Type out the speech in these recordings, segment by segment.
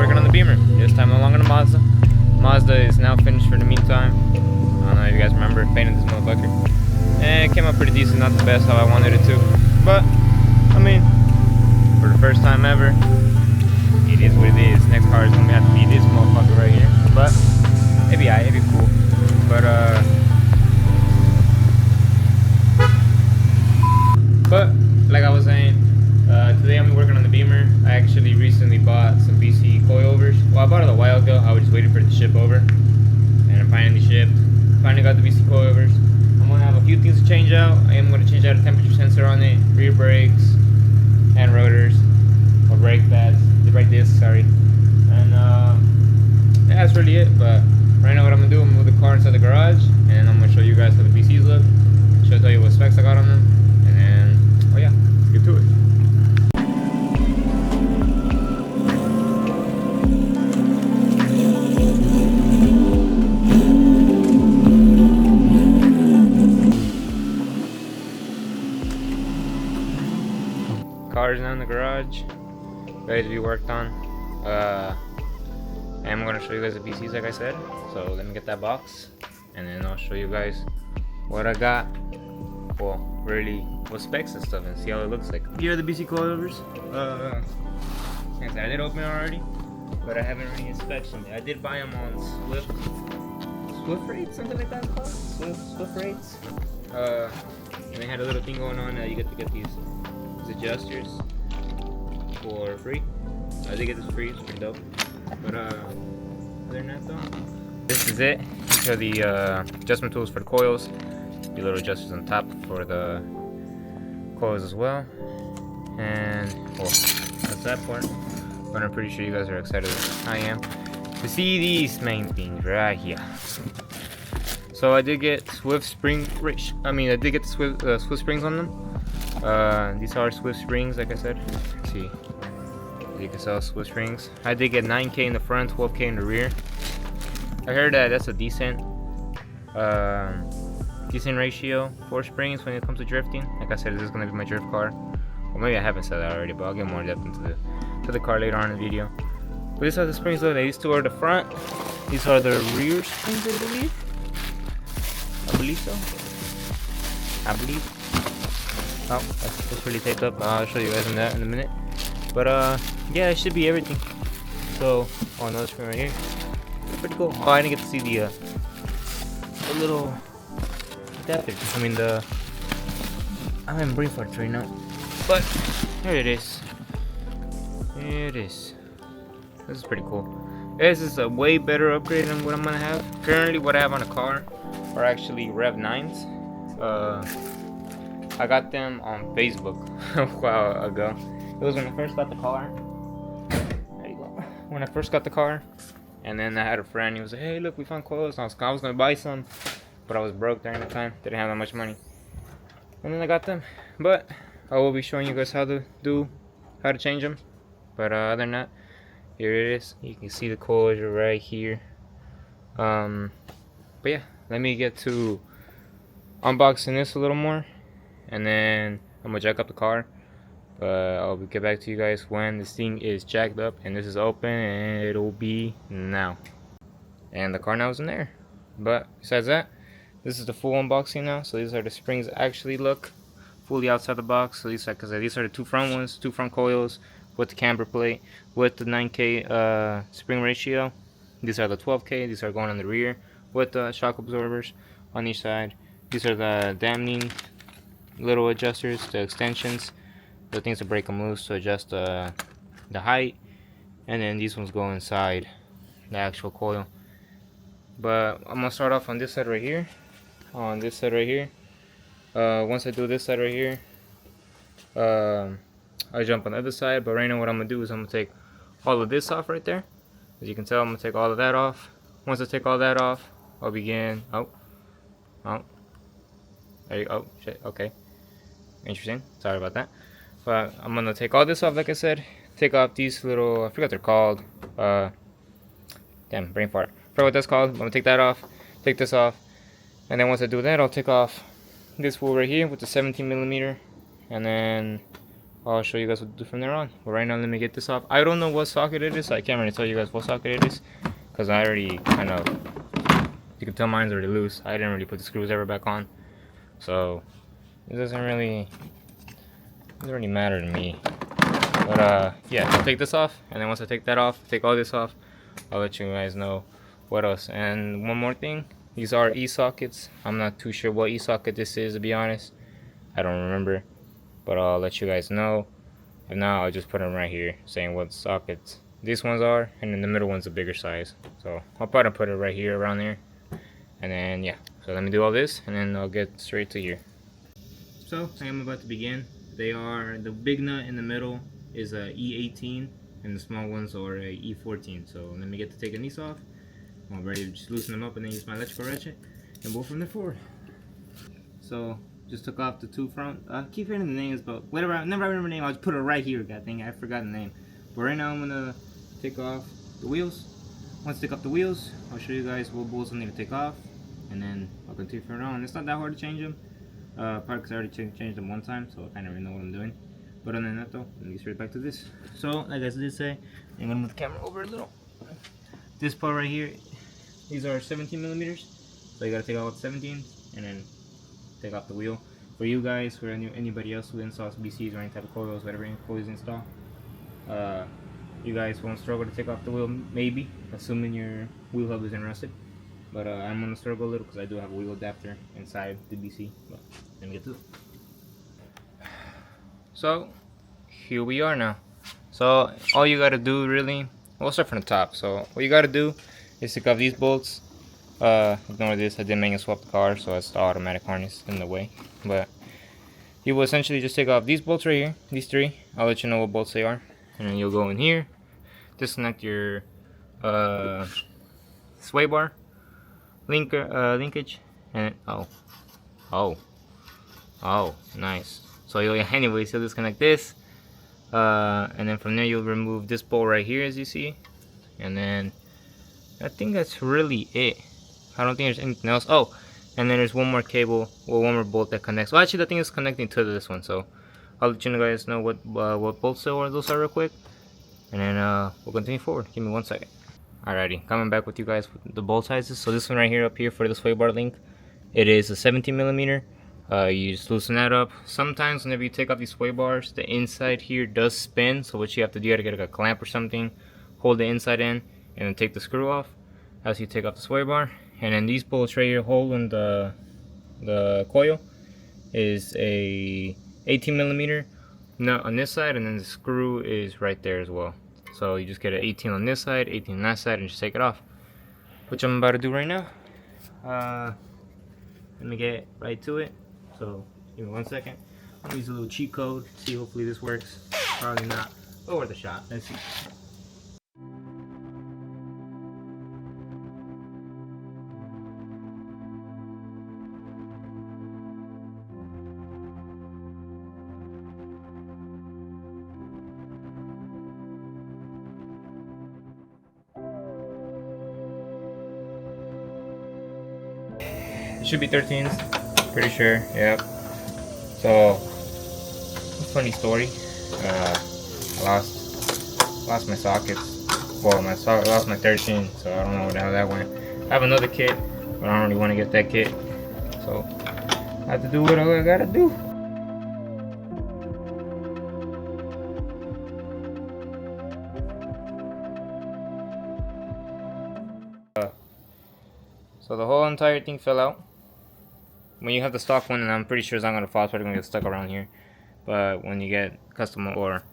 working on the Beamer. This time no longer the Mazda. Mazda is now finished for the meantime. I don't know if you guys remember painting this motherfucker. And it came out pretty decent, not the best how I wanted it to. But, I mean, for the first time ever, it is what it is. Next car is going to have to be this motherfucker right here. But, it'd be alright, it'd be cool. But, like I was saying, today I'm working on the Beamer. I actually recently bought some BC coilovers. Well, I bought it a while ago. I was just waiting for it to ship over. And it finally shipped. Finally got the BC coilovers. I'm going to have a few things to change out. I am going to change out a temperature sensor on it, rear brakes, and rotors, or brake pads, the brake discs, sorry. And yeah, that's really it. But right now what I'm going to do, I'm going to move the car inside the garage, and I'm going to show you guys how the BCs look. Show you what specs I got on them. And then, oh yeah, let's get to it. Car's now in the garage, ready to be worked on. And I'm going to show you guys the BCs like I said. So let me get that box, and then I'll show you guys what I got. Well, really, what specs and stuff, and see how it looks like. Here are the BC coilovers. I did open it already, but I haven't really inspected it. I did buy them on Swift rates, something like that called? Swift rates. And they had a little thing going on that you get to get these adjusters for free. I did get this free, it's pretty dope. But other than that though, this is it. These are the adjustment tools for the coils. The little adjusters on top for the coils as well. And well, that's that part. But I'm pretty sure you guys are excited as I am to see these main things right here. So I did get Swift spring. I did get the Swift springs on them. These are Swift springs, like I said. Let's see, you can sell Swift springs. I did get 9K in the front, 12K in the rear. I heard that that's a decent ratio for springs when it comes to drifting. Like I said, this is gonna be my drift car. Well, maybe I haven't said that already, but I'll get more depth into the car later on in the video. But these are the springs though. These two are the front. These are the rear springs, I believe. I believe so. I believe. Oh, that's really taped up. I'll show you guys in that in a minute. But yeah, it should be everything. So, oh, another spring right here. Pretty cool. Oh, I didn't get to see the little adapter. I'm in brain farts right now. But here it is. Here it is. This is pretty cool. This is a way better upgrade than what I'm gonna have. Currently, what I have on the car are actually Rev 9s. I got them on Facebook a while ago. It was when I first got the car. There you go. When I first got the car, and then I had a friend. He was like, "Hey, look, we found coils." I was gonna buy some, but I was broke during the time. Didn't have that much money. And then I got them. But I will be showing you guys how to change them. But other than that, here it is. You can see the coils right here. But yeah, let me get to unboxing this a little more, and then I'm gonna jack up the car. But I'll get back to you guys when this thing is jacked up and this is open, and it'll be now. And the car now is in there. But besides that, this is the full unboxing now. So these are the springs that actually look fully outside the box. So these are the two front ones, two front coils with the camber plate with the 9K spring ratio. These are the 12K. These are going on the rear with the shock absorbers on each side. These are the dampening little adjusters, the extensions, the things to break them loose to adjust the height. And then these ones go inside the actual coil. But I'm gonna start off on this side right here. On this side right here. Once I do this side right here, I jump on the other side. But right now what I'm gonna do is I'm gonna take all of this off right there. As you can tell, I'm gonna take all of that off. Once I take all that off, I'll begin. Oh, there you go. Oh shit. Okay. Interesting. Sorry about that. But I'm gonna take all this off, like I said. Take off these little, I forgot what they're called. Damn, brain fart. I forgot what that's called. I'm gonna take that off. Take this off. And then once I do that, I'll take off this wool right here with the 17mm. And then I'll show you guys what to do from there on. But right now, let me get this off. I don't know what socket it is, so I can't really tell you guys what socket it is, because I already kind of, you can tell mine's already loose. I didn't really put the screws ever back on, so it doesn't really matter to me. But yeah, I'll take this off, and then once I take that off, take all this off, I'll let you guys know what else. And one more thing, these are E-sockets. I'm not too sure what E-socket this is, to be honest. I don't remember, but I'll let you guys know. And now I'll just put them right here saying what sockets these ones are, and then the middle one's a bigger size, so I'll probably put it right here around there. And then yeah, so let me do all this and then I'll get straight to here. So I am about to begin. They are, the big nut in the middle is a E18 and the small ones are a E14. So let me get to taking these off. I'm ready to just loosen them up and then use my electrical ratchet and go from there forward. So just took off the two front. I keep hearing the names, but whatever. I never remember the name. I'll just put it right here. God dang it, I forgot the name. But right now I'm gonna take off the wheels. Once I take off the wheels, I'll show you guys what bolts I need to take off, and then I'll continue from around. It's not that hard to change them, probably because I already changed them one time, so I kind of already know what I'm doing. But other than that though, let me get straight back to this. So like I did say, I'm gonna move the camera over a little. This part right here, these are 17 millimeters, so you gotta take out 17 and then take off the wheel. For you guys, for anybody else who installs BCs or any type of coils, whatever coils install, you guys won't struggle to take off the wheel, maybe, assuming your wheel hub isn't rusted. But I'm gonna struggle a little because I do have a wheel adapter inside the BC. But let me get to it. So here we are now. So all you gotta do really, we'll start from the top. So what you gotta do is take off these bolts. Ignore this, I did manual swap the car, so it's the automatic harness in the way. But you will essentially just take off these bolts right here, these three. I'll let you know what bolts they are. And then you'll go in here, disconnect your sway bar, linkage, and oh, nice. So anyways, you'll disconnect this, and then from there you'll remove this bolt right here, as you see, and then I think that's really it. I don't think there's anything else. Oh, and then there's one more cable, or one more bolt that connects. Well, actually, the thing is connecting to this one, so I'll let you guys know what bolts those are real quick, and then we'll continue forward. Give me 1 second. Alrighty, coming back with you guys with the bolt sizes. So this one right here up here for the sway bar link, it is a 17 millimeter. You just loosen that up. Sometimes whenever you take off these sway bars, the inside here does spin. So what you have to do, you gotta get like a clamp or something, hold the inside in, and then take the screw off as you take off the sway bar. And then these bolts right here holding the coil is a 18 millimeter nut on this side, and then the screw is right there as well. So you just get an 18 on this side, 18 on that side, and just take it off, which I'm about to do right now. Let me get right to it. So give me 1 second. I'll use a little cheat code. See, hopefully this works. Probably not. But worth a shot. Let's see. It should be 13s, pretty sure. Yep. So, funny story. I lost my sockets. Well, lost my 13, so I don't know where the hell that went. I have another kit, but I don't really want to get that kit. So, I have to do what I gotta do. So the whole entire thing fell out. When you have the stock one, and I'm pretty sure it's not gonna fall, it's probably gonna get stuck around here. But when you get custom or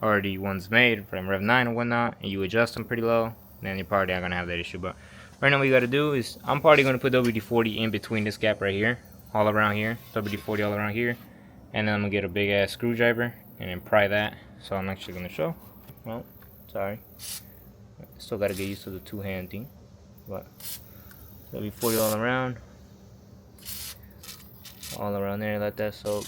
already ones made from Rev 9 or whatnot, and you adjust them pretty low, then you're probably not gonna have that issue. But right now what you gotta do is, I'm probably gonna put WD-40 in between this gap right here, all around here, WD-40 all around here, and then I'm gonna get a big ass screwdriver and then pry that. So I'm actually gonna show. Well, sorry, still gotta get used to the two-hand thing, but WD-40 all around there, let that soak.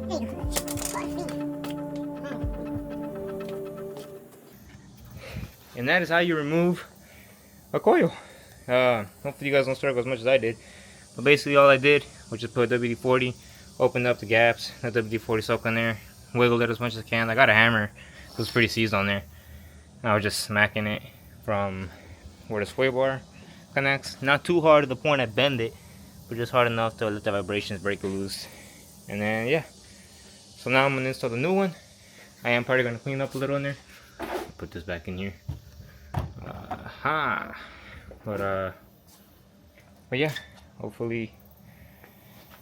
Hey, And that is how you remove a coil. Hopefully you guys don't struggle as much as I did. But basically all I did was just put WD-40, opened up the gaps, let WD-40 soak in there, wiggled it as much as I can. I got a hammer, it was pretty seized on there. I was just smacking it from where the sway bar connects. Not too hard to the point I bend it, but just hard enough to let the vibrations break loose. And then yeah, so now I'm gonna install the new one. I am probably gonna clean up a little in there. Put this back in here. But yeah, hopefully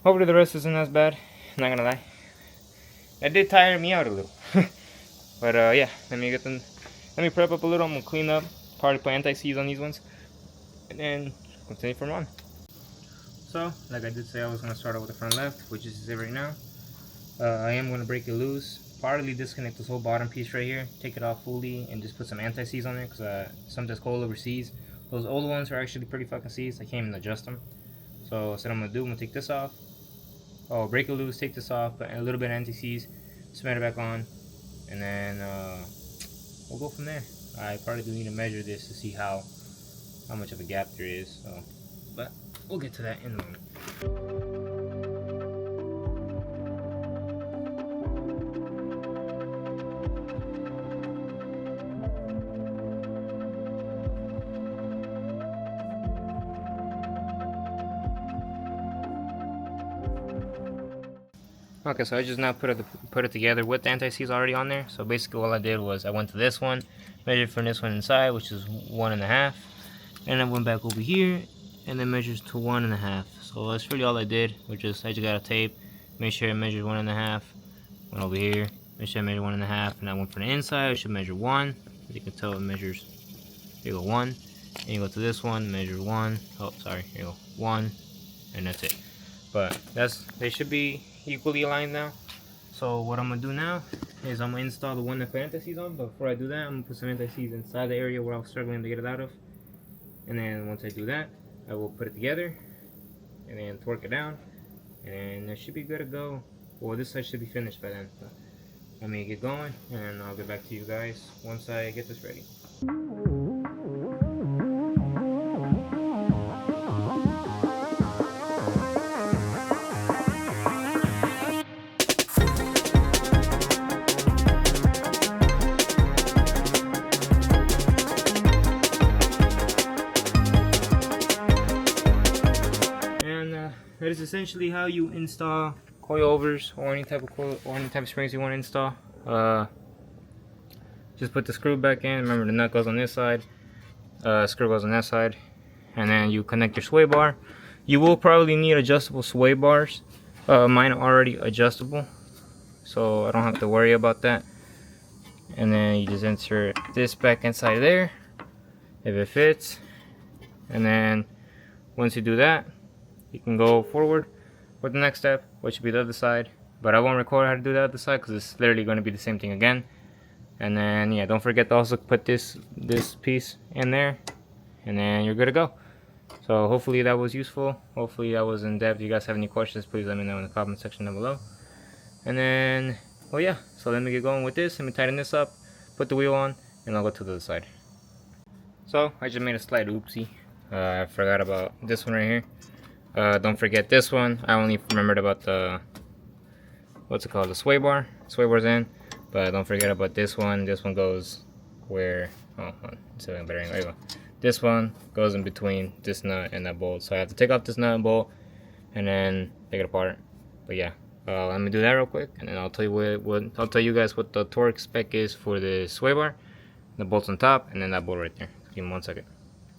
the rest isn't as bad. I'm not gonna lie, that did tire me out a little. But yeah, let me prep up a little. I'm gonna clean up, probably put anti-seize on these ones, and then continue from on. So like I did say, I was gonna start out with the front left, which is it right now. I am gonna break it loose, partly disconnect this whole bottom piece right here, take it off fully, and just put some anti-seize on there, because some just coil overseas. Those old ones are actually pretty fucking seized. I can't even adjust them. So what I'm gonna take this off. Oh, break it loose, take this off, put a little bit of anti-seize, cement it back on, and then we'll go from there. I probably do need to measure this to see how much of a gap there is. So, but we'll get to that in a moment. Okay, so I just now put it together with the anti-seize already on there. So basically all I did was I went to this one, measured from this one inside, which is 1.5, and I went back over here and then measures to 1.5. So that's really all I did, which is I just got a tape, make sure I measured 1.5, went over here, make sure I measured 1.5, and I went for the inside, I should measure 1. As you can tell, it measures, here you go, 1, and you go to this one, measure 1, oh sorry, here you go, 1, and that's it. But they should be equally aligned now. So what I'm gonna do now is I'm gonna install the one that put anti-seize on, but before I do that, I'm gonna put some anti-seize inside the area where I was struggling to get it out of. And then once I do that, I will put it together and then torque it down, and it should be good to go. Well, this side should be finished by then. So let me get going, and I'll get back to you guys once I get this ready. That is essentially how you install coilovers or any type of coil or any type of springs you want to install. Just put the screw back in. Remember, the nut goes on this side, screw goes on that side, and then you connect your sway bar. You will probably need adjustable sway bars. Mine are already adjustable, so I don't have to worry about that. And then you just insert this back inside there if it fits, and then once you do that, you can go forward with the next step, which should be the other side. But I won't record how to do the other side because it's literally going to be the same thing again. And then yeah, don't forget to also put this piece in there, and then you're good to go. So hopefully that was useful. Hopefully that was in depth. If you guys have any questions, please let me know in the comment section down below. And then, well yeah, so let me get going with this. Let me tighten this up, put the wheel on, and I'll go to the other side. So I just made a slight oopsie. I forgot about this one right here. Don't forget this one. I only remembered about the, what's it called, the sway bar. Sway bar's in, but don't forget about this one. This one goes where, oh, it's better angle. There you go. This one goes in between this nut and that bolt. So I have to take off this nut and bolt and then take it apart. But yeah, let me do that real quick, and then I'll tell you I'll tell you guys what the torque spec is for the sway bar, the bolts on top, and then that bolt right there. Give me 1 second.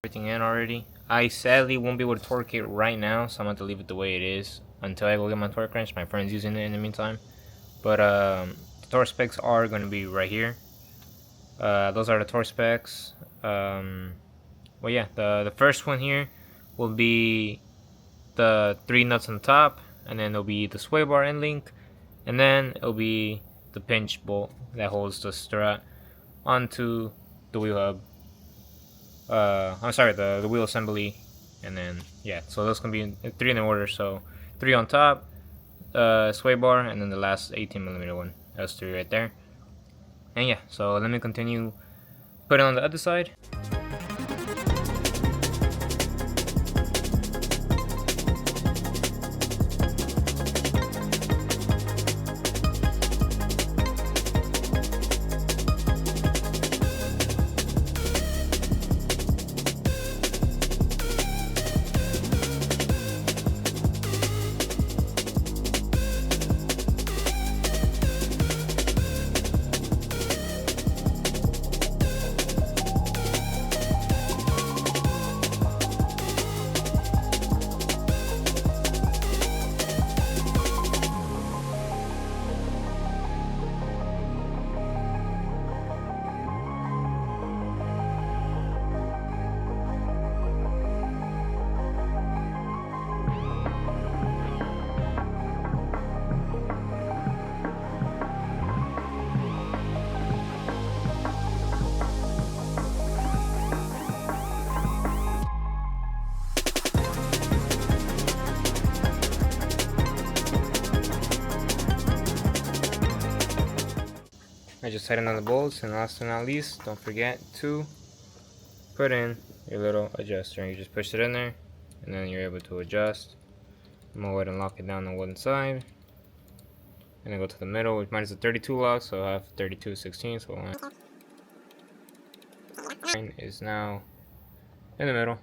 Everything in already. I sadly won't be able to torque it right now, so I'm going to leave it the way it is until I go get my torque wrench. My friend's using it in the meantime. But the torque specs are going to be right here. Those are the torque specs. Well yeah, the first one here will be the 3 nuts on top, and then there'll be the sway bar end link, and then it'll be the pinch bolt that holds the strut onto the wheel hub. I'm sorry, the wheel assembly, and then yeah, so those can be 3 in order. So 3 on top, sway bar, and then the last 18mm one. That's 3 right there. And yeah, so let me continue Put it on the other side. I just tightened on the bolts, and last but not least, don't forget to put in your little adjuster. You just push it in there, and then you're able to adjust. I'm gonna go ahead and lock it down on one side, and then go to the middle. Mine is a 32 lock, so I have 32/16. So mine is now in the middle.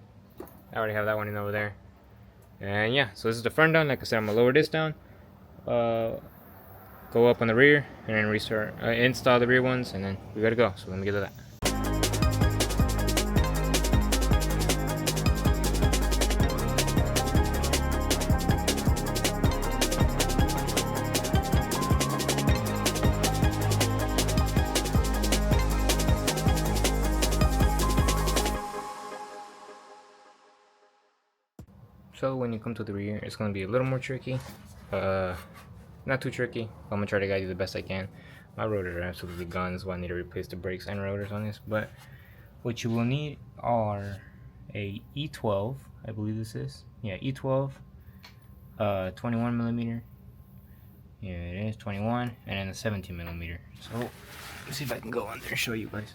I already have that one in over there. And yeah, so this is the front down. Like I said, I'm gonna lower this down. Go up on the rear, and then restart, install the rear ones, and then we gotta go. So let me get to that. So when you come to the rear, it's gonna be a little more tricky. Not too tricky. I'm gonna try to guide you the best I can. My rotors are absolutely gone, that's why I need to replace the brakes and rotors on this. But what you will need are a E12, I believe this is. Yeah, E12, 21 millimeter. Yeah, it is 21, and then a 17 millimeter. So let's see if I can go on there and show you guys.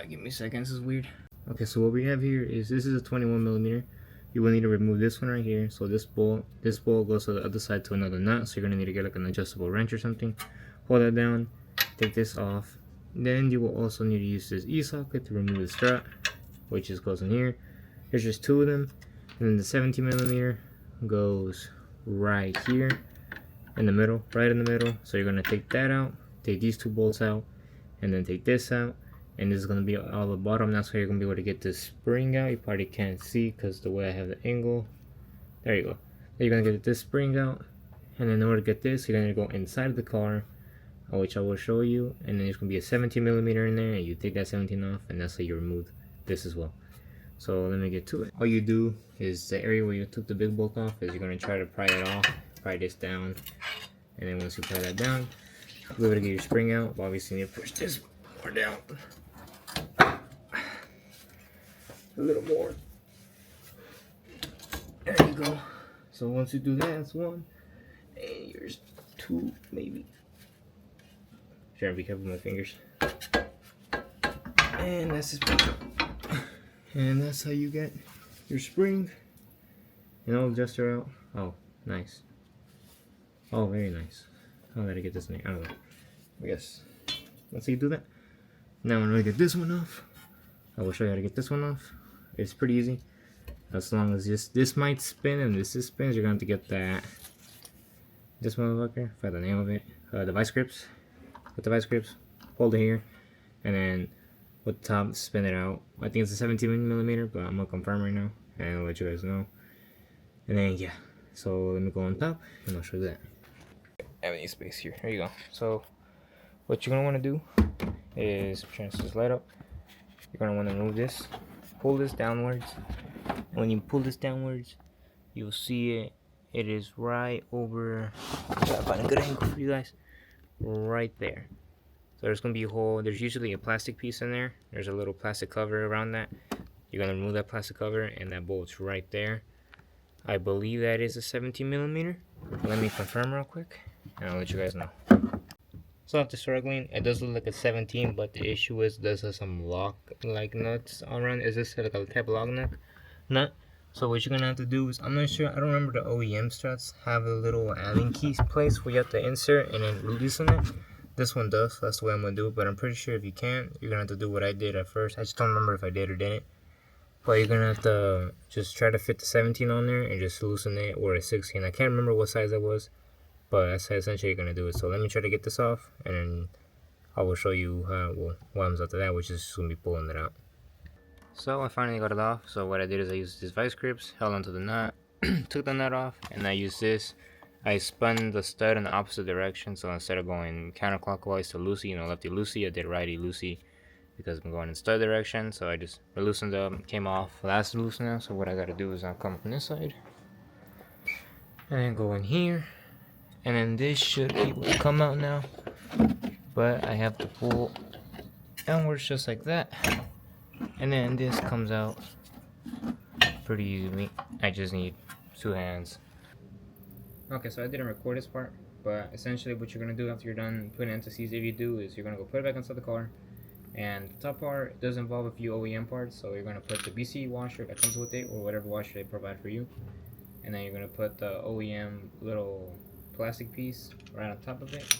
Give me a second. This is weird. Okay, so what we have here is this is a 21 millimeter. You will need to remove this one right here. So this bolt goes to the other side to another nut. So you're gonna need to get like an adjustable wrench or something. Hold that down, take this off. Then you will also need to use this E-socket to remove the strut, which just goes in here. There's just two of them. And then the 17 millimeter goes right here in the middle, right in the middle. So you're gonna take that out, take these two bolts out, and then take this out. And this is going to be all the bottom. That's how you're going to be able to get this spring out. You probably can't see because the way I have the angle. There you go. Then you're going to get this spring out. And then in order to get this, you're going to go inside of the car, which I will show you. And then there's going to be a 17 millimeter in there. And you take that 17 off. And that's how you remove this as well. So let me get to it. All you do is the area where you took the big bolt off is you're going to try to pry it off. Pry this down. And then once you pry that down, you'll be able to get your spring out. But obviously you need to push this more down. A little more. There you go. So once you do that, that's one. And here's two, maybe. Trying to be careful with my fingers. And that's just and that's how you get your spring. And I'll adjust her out. Oh, nice. Oh, very nice. How did I get this in here? I don't know. I guess. Once you do that, now I'm gonna get this one off. I will show you how to get this one off. It's pretty easy. As long as this might spin and this spins, you're going to have to get that. This motherfucker, I forgot the name of it. The vice grips. With the vice grips, hold it here, and then with the top, spin it out. I think it's a 17 millimeter, but I'm gonna confirm right now, and I'll let you guys know. And then yeah, so let me go on top, and I'll show you that. I have any space here. There you go. So what you're gonna want to do is turn this light up. You're gonna want to move this, pull this downwards. When you pull this downwards, you'll see it. It is right over. I gotta find a good angle for you guys. Right there. So there's gonna be a hole. There's usually a plastic piece in there. There's a little plastic cover around that. You're gonna remove that plastic cover, and that bolt's right there. I believe that is a 17 millimeter. Let me confirm real quick, and I'll let you guys know. So after struggling, it does look like a 17, but the issue is this has some lock like nuts around. Is this like a type of lock nut? So what you're gonna have to do is, I'm not sure, I don't remember the OEM struts have a little Allen key place where you have to insert and then loosen it. This one does, so that's the way I'm gonna do it. But I'm pretty sure if you can't, you're gonna have to do what I did at first. I just don't remember if I did or didn't. But you're gonna have to just try to fit the 17 on there and just loosen it, or a 16. I can't remember what size that was, but that's how essentially you're gonna do it. So let me try to get this off, and then I will show you what comes after that, which is just gonna be pulling it out. So I finally got it off. So what I did is I used these vice grips, held onto the nut, took the nut off, and I used this. I spun the stud in the opposite direction, so instead of going counterclockwise to loosey, lefty loosey, I did righty loosey because I'm going in stud direction. So I just loosened up, came off, last loose now. So what I gotta do is I'll come from this side and then go in here, and then this should be able to come out now, but I have to pull downwards just like that, and then this comes out pretty easily. I just need 2 hands. Okay, so I didn't record this part, but essentially what you're gonna do after you're done putting anti-seize, if you do, is you're gonna go put it back inside the car. And the top part does involve a few OEM parts, so you're gonna put the BC washer that comes with it, or whatever washer they provide for you, and then you're gonna put the OEM little plastic piece right on top of it.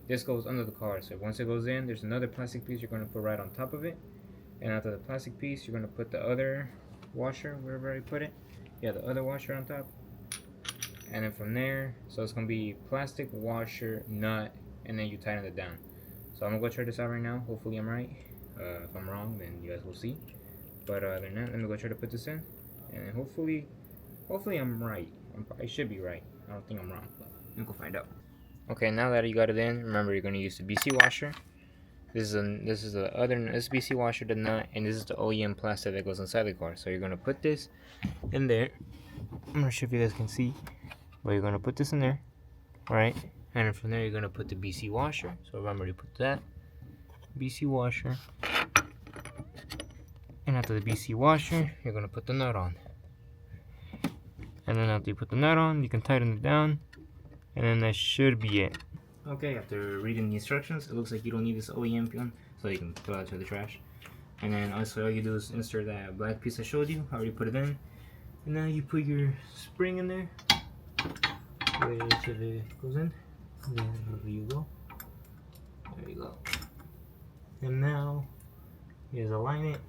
This goes under the car, so once it goes in, there's another plastic piece you're gonna put right on top of it, and after the plastic piece, you're gonna put the other washer wherever I put it. Yeah, the other washer on top, and then from there, so it's gonna be plastic, washer, nut, and then you tighten it down. So I'm gonna go try this out right now. Hopefully I'm right. If I'm wrong, then you guys will see. But other than that, let me go try to put this in, and hopefully I'm right. I should be right. I don't think I'm wrong, but we'll go find out. Okay, now that you got it in, remember you're gonna use the BC washer. This is the other BC washer, the nut, and this is the OEM plastic that goes inside the car. So you're gonna put this in there. I'm not sure if you guys can see, but you're gonna put this in there, right? And then from there you're gonna put the BC washer. So remember to put that BC washer, and after the BC washer, you're gonna put the nut on. And then after you put the nut on, you can tighten it down, and then that should be it. Okay, after reading the instructions, it looks like you don't need this OEM pin, so you can throw it to the trash. And then also all you do is insert that black piece I showed you. I already put it in. And now you put your spring in there. Wait till it goes in. And then there you go. There you go. And now you just align it.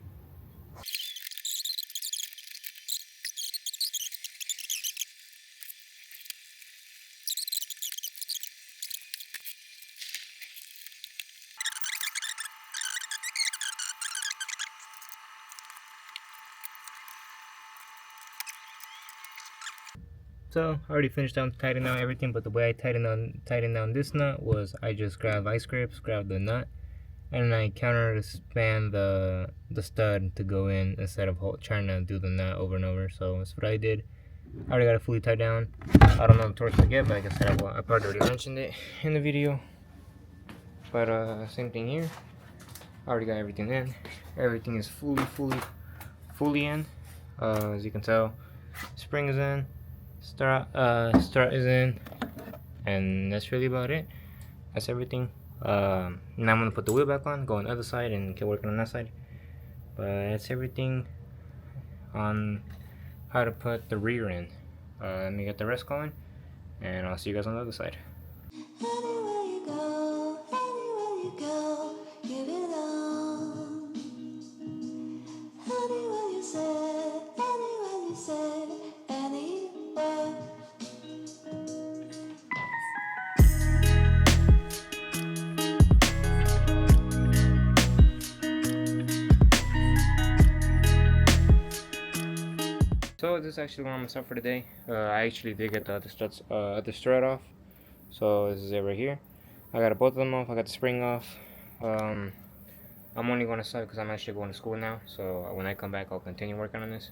So I already finished tightening down everything, but the way I tightened down this nut was I just grabbed vice grips, grabbed the nut, and I counter span the stud to go in instead of trying to do the nut over and over. So that's what I did. I already got it fully tied down. I don't know the torque to get, but like I said, I probably already mentioned it in the video. But same thing here. I already got everything in. Everything is fully in. As you can tell, spring is in. Strut is in, and that's really about it. That's everything. Now I'm gonna put the wheel back on, go on the other side, and keep working on that side. But that's everything on how to put the rear in. Let me get the rest going, and I'll see you guys on the other side. Anywhere you go, give it on. Anywhere you say, anywhere. So this is actually what I'm gonna start for today. I actually did get the strut off. So this is it right here. I got both of them off. I got the spring off. I'm only going to start because I'm actually going to school now. So when I come back, I'll continue working on this.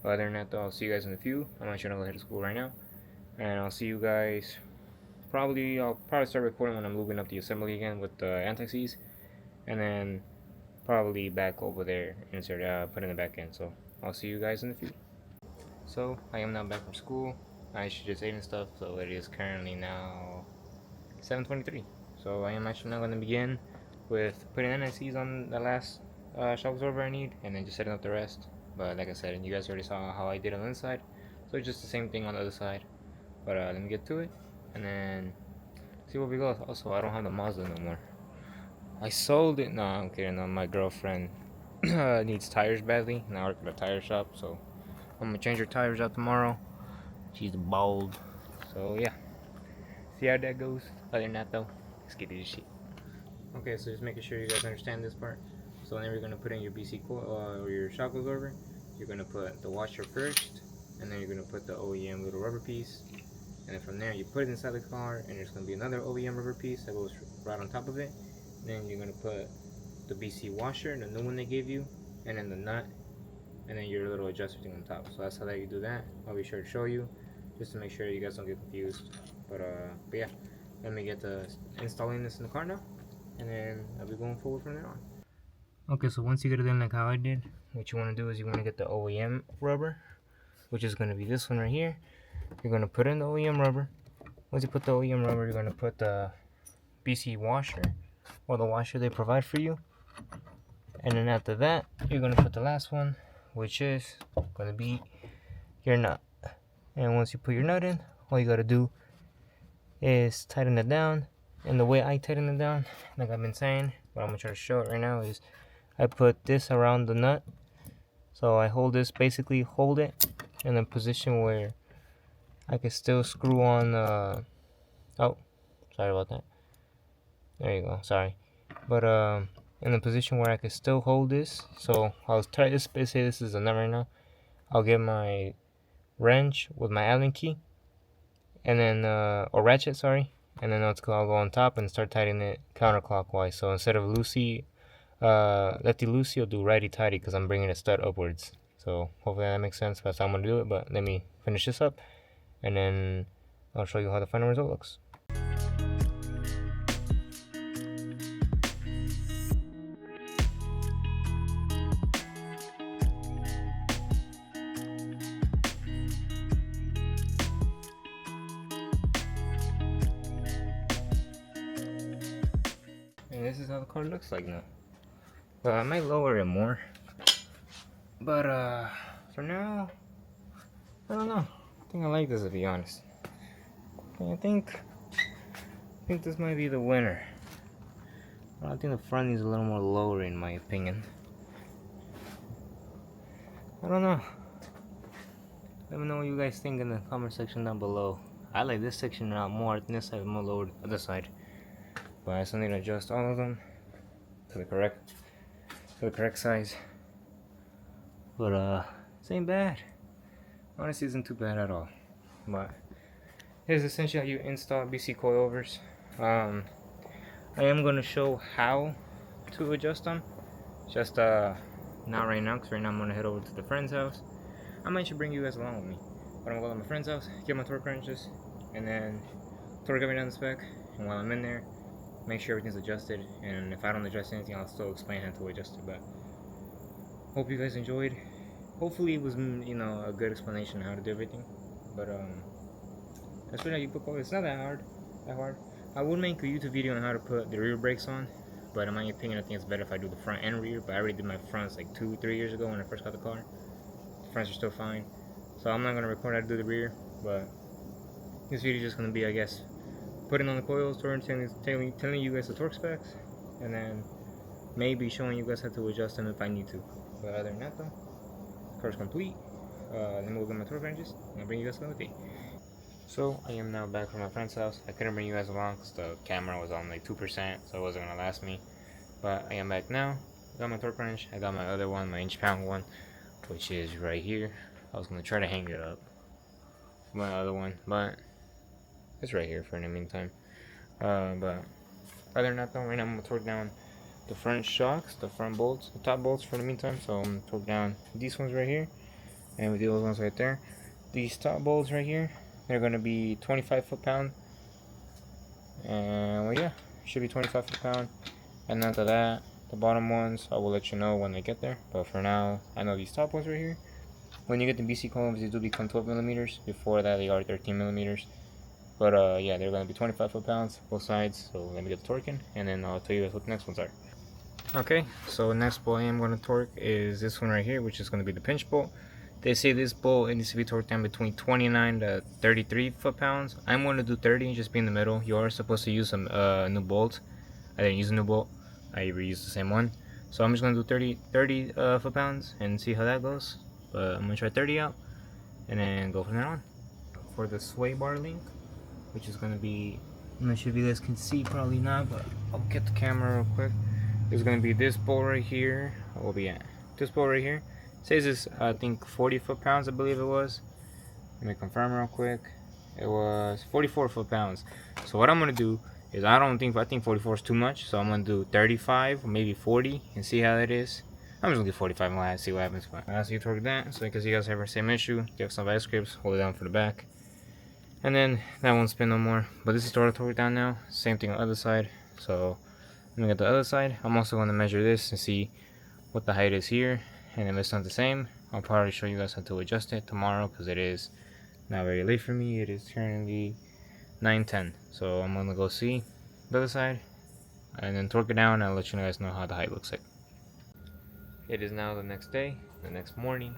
Other than that, though, I'll see you guys in a few. I'm actually gonna go ahead to school right now, and I'll see you guys. I'll probably start recording when I'm moving up the assembly again with the anti-seize, and then probably back over there insert put in the back end. So I'll see you guys in a few. So I am now back from school. I actually just ate and stuff. So it is currently now 7:23. So So I am actually now going to begin with putting NICs on the last shock absorber I need, and then just setting up the rest. But like I said, you guys already saw how I did on the inside, so it's just the same thing on the other side. But let me get to it, and then see where we go. Also, I don't have the Mazda no more. I sold it. No, I'm kidding. No, my girlfriend needs tires badly, and I work at a tire shop, so I'm gonna change her tires out tomorrow. She's bald, so yeah. See how that goes. Other than that, though, let's get to this shit. Okay, so just making sure you guys understand this part. So whenever you're gonna put in your BC Coil or your shock absorber, you're gonna put the washer first, and then you're gonna put the OEM little rubber piece, and then from there you put it inside the car, and there's gonna be another OEM rubber piece that goes right on top of it. And then you're gonna put the BC washer, the new one they gave you, and then the nut, and then your little adjuster thing on top. So that's how that you do that. I'll be sure to show you, just to make sure you guys don't get confused. But yeah, let me get to installing this in the car now, and then I'll be going forward from there on. Okay, so once you get it in like how I did, what you want to do is you want to get the OEM rubber, which is going to be this one right here. You're going to put in the OEM rubber. Once you put the OEM rubber, you're going to put the BC washer, or the washer they provide for you. And then after that, you're going to put the last one, which is going to be your nut. And once you put your nut in, all you got to do is tighten it down. And the way I tighten it down, like I've been saying, what I'm going to try to show it right now is I put this around the nut. So I hold this, basically hold it in a position where I can still screw on, oh, sorry about that. There you go, sorry. But in a position where I can still hold this. So I'll try this, say this is a nut right now. I'll get my wrench with my Allen key, and then, or ratchet, sorry. And then I'll go on top and start tightening it counterclockwise. So instead of lefty loosey, I'll do righty tighty because I'm bringing the stud upwards. So hopefully that makes sense. That's how I'm gonna do it. But let me finish this up, and then I'll show you how the final result looks. And this is how the car looks like now. I might lower it more, but for now, I don't know. I think I like this, to be honest. I think this might be the winner. I think the front is a little more lower, in my opinion. I don't know. Let me know what you guys think in the comment section down below. I like this section now more. I think this side is more lower than the other side. But I still need to adjust all of them to the correct size. But this ain't bad. Honestly, isn't too bad at all. But here's essentially how you install BC coilovers. I am gonna show how to adjust them. Just not right now, because right now I'm gonna head over to the friend's house. I might should bring you guys along with me. But I'm gonna go to my friend's house, get my torque wrenches, and then torque everything down the spec. And while I'm in there, make sure everything's adjusted. And if I don't adjust anything, I'll still explain how to adjust it. But hope you guys enjoyed. Hopefully it was, you know, a good explanation of how to do everything. But that's really how you put coil. It's not that hard. I would make a YouTube video on how to put the rear brakes on, but in my opinion, I think it's better if I do the front and rear. But I already did my fronts like 2-3 years ago when I first got the car. The fronts are still fine, so I'm not gonna record how to do the rear. But this video is just gonna be, I guess, putting on the coils, telling you guys the torque specs, and then maybe showing you guys how to adjust them if I need to. But other than that, though, car's complete. Then we'll get my torque wrenches, and I'll bring you guys another day. So I am now back from my friend's house. I couldn't bring you guys along because the camera was on like 2%, so it wasn't gonna last me. But I am back now. I got my torque wrench. I got my other one, my inch-pound one, which is right here. I was gonna try to hang it up, my other one, but it's right here for the meantime. But other than that, though, right now I'm gonna torque down the front shocks, the front bolts, the top bolts for the meantime. So I'm gonna torque down these ones right here, and with those ones right there. These top bolts right here, they're gonna be 25 foot-pound, and well, yeah, should be 25 foot-pound. And after that, the bottom ones, I will let you know when they get there. But for now, I know these top ones right here. When you get the BC coils, they do become 12 millimeters. Before that, they are 13 millimeters. But yeah, they're gonna be 25 foot-pounds both sides. So let me get the torquing, and then I'll tell you guys what the next ones are. Okay, so next bolt I am going to torque is this one right here, which is going to be the pinch bolt. They say this bolt, it needs to be torqued down between 29 to 33 foot-pounds. I'm going to do 30, just be in the middle. You are supposed to use some new bolts. I didn't use a new bolt. I reused the same one. So I'm just going to do 30 foot-pounds and see how that goes. But I'm going to try 30 out and then go from there on. For the sway bar link, which is going to be, I'm not sure if you guys can see, probably not, but I'll get the camera real quick. It's going to be this bolt right here. What will be at? This bolt right here. It says it's, I think, 40 foot-pounds, I believe it was. Let me confirm real quick. It was 44 foot-pounds. So what I'm going to do is, I think 44 is too much. So I'm going to do 35 or maybe 40 and see how that is. I'm just going to do 45 and see what happens. But as you torque that, so because you guys have the same issue, you have some vice grips, hold it down for the back. And then that won't spin no more. But this is torque down now. Same thing on the other side. So let me get the other side. I'm also going to measure this and see what the height is here, and if it's not the same, I'll probably show you guys how to adjust it tomorrow, because it is not very late for me. It is currently 9:10, so I'm going to go see the other side and then torque it down, and I'll let you guys know how the height looks like. It is now the next day, the next morning.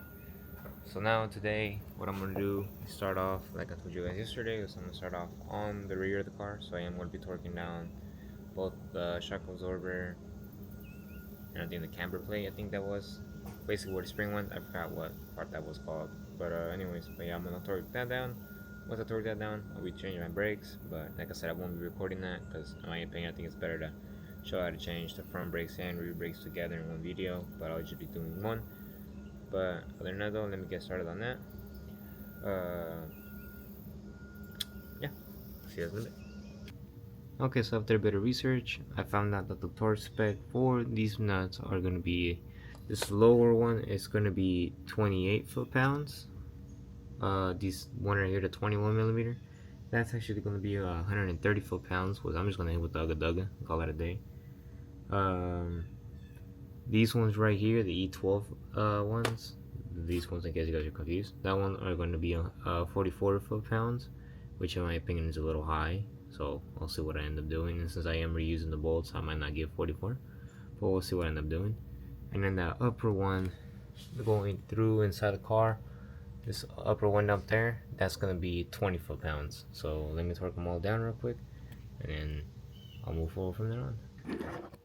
So now today, what I'm going to do is start off, like I told you guys yesterday, is I'm going to start off on the rear of the car. So I am going to be torquing down both the shock absorber and I think the camber plate, I think that was basically where the spring went. I forgot what part that was called, but anyways, but yeah, I'm gonna torque that down. Once I torque that down, I'll be changing my brakes, but like I said, I won't be recording that because in my opinion, I think it's better to show how to change the front brakes and rear brakes together in one video, but I'll just be doing one. But other than that though, let me get started on that. Yeah, see you guys in a bit. Okay, so after a bit of research, I found out that the torque spec for these nuts are going to be, this lower one is going to be 28 foot-pounds. These one right here, the 21 millimeter, that's actually going to be 130 foot-pounds. I'm just going to hit with the Ugga Dugga, call that a day. These ones right here, the E12 ones, these ones in case you guys are confused, that one are going to be 44 foot-pounds, which in my opinion is a little high. So I'll see what I end up doing, and since I am reusing the bolts, I might not give 44, but we'll see what I end up doing. And then the upper one going through inside the car, this upper one up there, that's gonna be 20 foot-pounds. So let me torque them all down real quick, and then I'll move forward from there on.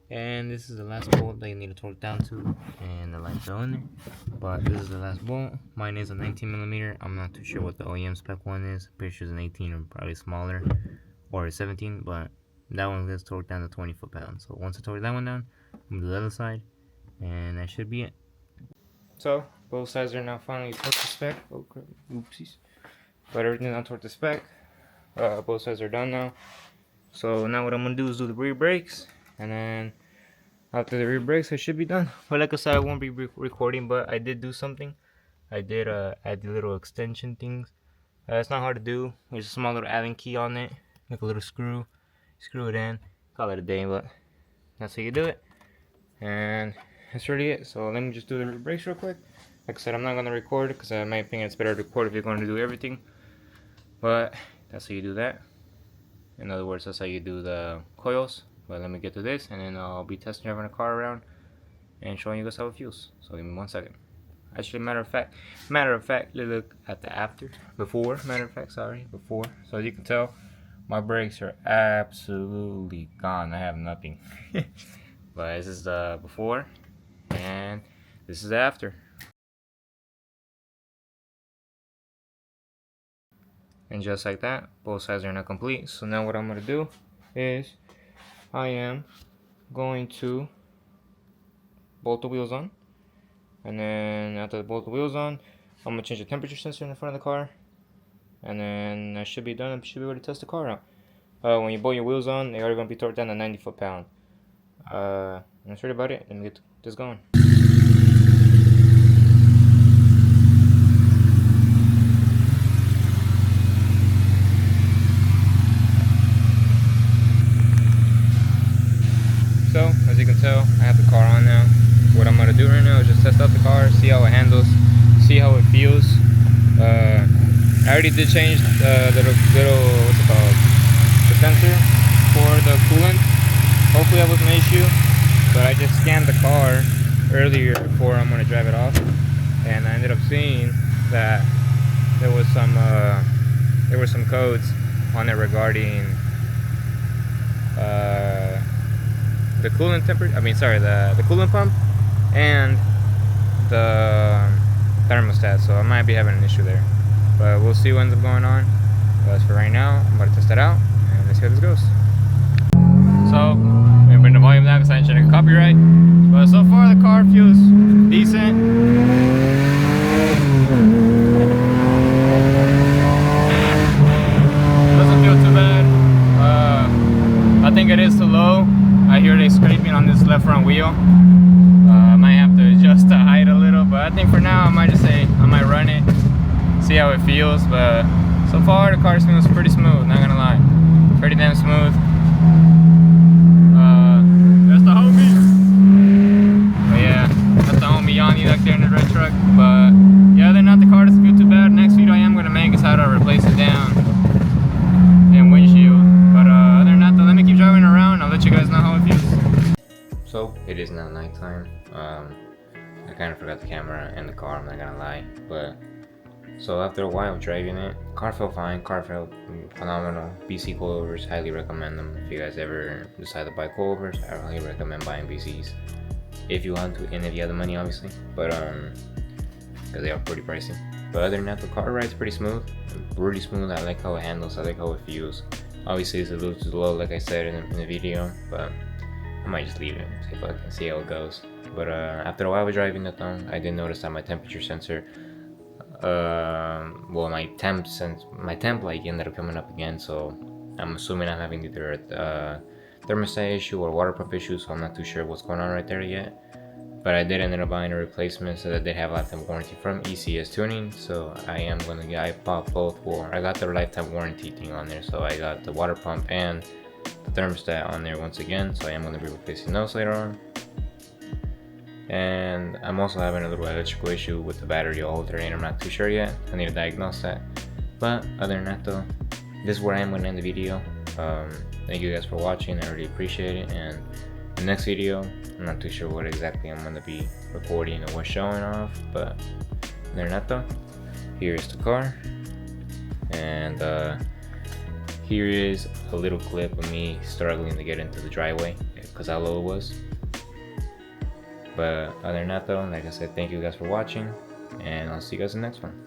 And this is the last bolt that you need to torque down to, and the lights are on there. But this is the last bolt. Mine is a 19 millimeter. I'm not too sure what the OEM spec one is. Pretty sure it's an 18 or probably smaller, or 17, but that one gets torqued down to 20 foot-pounds. So once I torque that one down, I'm gonna do the other side, and that should be it. So both sides are now finally torqued to spec. Oh crap, oopsies. But everything's now torqued to spec. Both sides are done now. So now what I'm gonna do is do the rear brakes, and then after the rear brakes, I should be done. But like I said, I won't be recording, but I did do something. I did add the little extension things. It's not hard to do. There's a small little Allen key on it. Make a little screw it in, call it a day, but that's how you do it. And that's really it. So let me just do the rear brakes real quick. Like I said, I'm not going to record because in my opinion it's better to record if you're going to do everything, but that's how you do that. In other words, that's how you do the coils. But let me get to this, and then I'll be testing driving the car around and showing you guys how it feels. So give me 1 second. Actually, matter of fact, look at the before. So as you can tell, my brakes are absolutely gone. I have nothing. But this is the before, and this is the after. And just like that, both sides are now complete. So now what I'm going to do is I am going to bolt the wheels on. And then after I bolt the wheels on, I'm going to change the temperature sensor in the front of the car. And then I should be done. I should be able to test the car out. When you bolt your wheels on, they are going to be torqued down to 90 foot-pound. That's really about it. Let me get this going. So, as you can tell, I have the car on now. What I'm going to do right now is just test out the car, see how it handles, see how it feels. I already did change the little what's it called, the sensor for the coolant. Hopefully that wasn't an issue, but I just scanned the car earlier before I'm gonna drive it off, and I ended up seeing that there were some codes on it regarding the coolant temperature. I mean, sorry, the coolant pump and the thermostat. So I might be having an issue there, but we'll see what ends up going on. But as for right now, I'm about to test it out and let's see how this goes. So I'm gonna bring the volume down because I didn't check copyright. But so far the car feels decent. I think it is too low. I hear they scraping on this left front wheel. I might have to adjust the height a little, but I think for now I might just say I might run it, see how it feels. But so far the car feels pretty smooth, not gonna lie, pretty damn smooth. That's the homie. But yeah, that's the homie Yanni back there in the red truck. But yeah, other than that, the car doesn't feel too bad. Next video I am gonna make is how to replace it down and windshield. But other than that, though, let me keep driving around. I'll let you guys know how it feels. So it is now nighttime. I kind of forgot the camera in the car, I'm not gonna lie. But so after a while driving it, car felt fine. Car felt phenomenal. BC coilovers, highly recommend them. If you guys ever decide to buy coilovers, I highly recommend buying BCs. If you want to, and if you have the money, obviously. But because they are pretty pricey. But other than that, the car rides pretty smooth. Really smooth. I like how it handles. I like how it feels. Obviously it's a little too low, like I said in the video, but I might just leave it and see how it goes. But after a while of driving it though, I did notice that my temperature sensor, well, my temp light ended up coming up again. So I'm assuming I'm having either a thermostat issue or water pump issue. So I'm not too sure what's going on right there yet. But I did end up buying a replacement, so that they have lifetime warranty from ECS Tuning. So I bought both. Well, I got the lifetime warranty thing on there, so I got the water pump and the thermostat on there once again. So I am gonna be replacing those later on. And I'm also having a little electrical issue with the battery alternator. I'm not too sure yet. I need to diagnose that. But other than that though, this is where I am gonna end the video. Thank you guys for watching. I really appreciate it. And the next video, I'm not too sure what exactly I'm going to be recording or what's showing off, but other than that though, here is the car, and here is a little clip of me struggling to get into the driveway because how low it was. But other than that though, like I said, thank you guys for watching, and I'll see you guys in the next one.